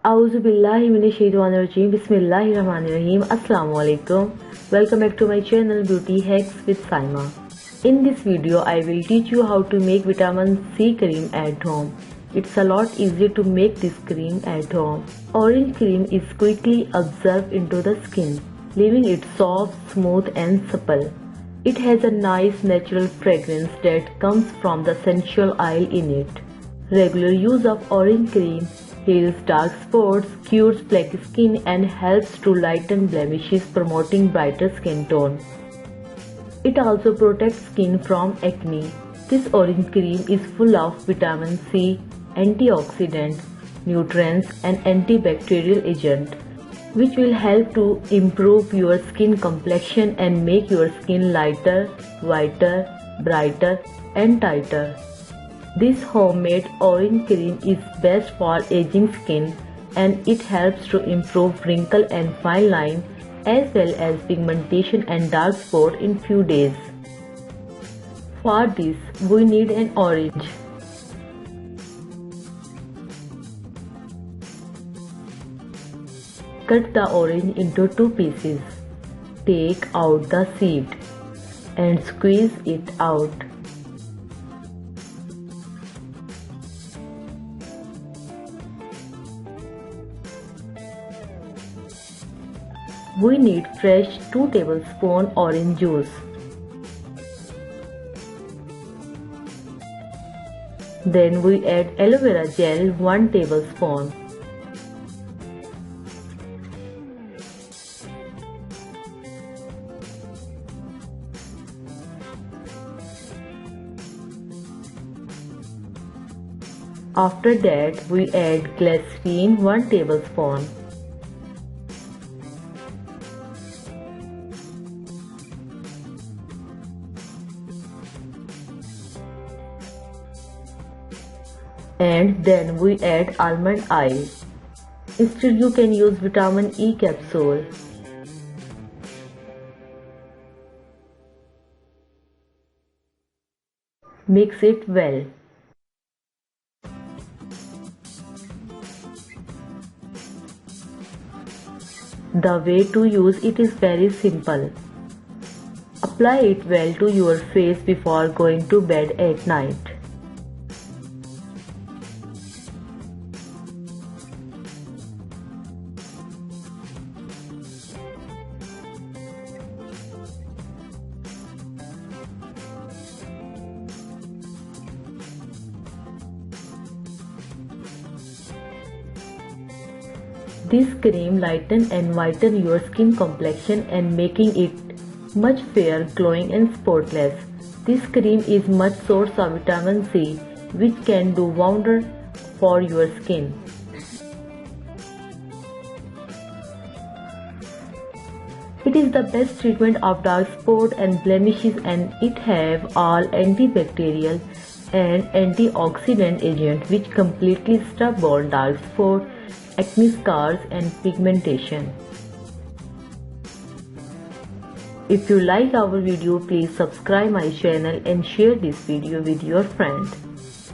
Auzubillahiminashaitanirrajim. Bismillahirrahmanirrahim. Assalamualaikum. Welcome back to my channel Beauty Hacks with Saima. In this video, I will teach you how to make vitamin C cream at home. It's a lot easier to make this cream at home. Orange cream is quickly absorbed into the skin, leaving it soft, smooth and supple. It has a nice natural fragrance that comes from the essential oil in it. Regular use of orange cream heals dark spots, cures black skin and helps to lighten blemishes, promoting brighter skin tone. It also protects skin from acne. This orange cream is full of vitamin C, antioxidant, nutrients and antibacterial agent, which will help to improve your skin complexion and make your skin lighter, whiter, brighter and tighter. This homemade orange cream is best for aging skin and it helps to improve wrinkle and fine line as well as pigmentation and dark spot in few days. For this, we need an orange. Cut the orange into 2 pieces. Take out the seed and squeeze it out. We need fresh 2 tablespoons orange juice. Then we add aloe vera gel 1 tablespoon. After that we add glycerin 1 tablespoon. And then we add almond oil. Instead you can use vitamin E capsule. Mix it well. The way to use it is very simple. Apply it well to your face before going to bed at night. This cream lightens and whitens your skin complexion and making it much fair, glowing and spotless. This cream is much source of vitamin C which can do wonders for your skin. It is the best treatment of dark spots and blemishes and it have all antibacterial and antioxidant agent which completely stop dark spots, acne scars and pigmentation. If you like our video, please subscribe my channel and share this video with your friends.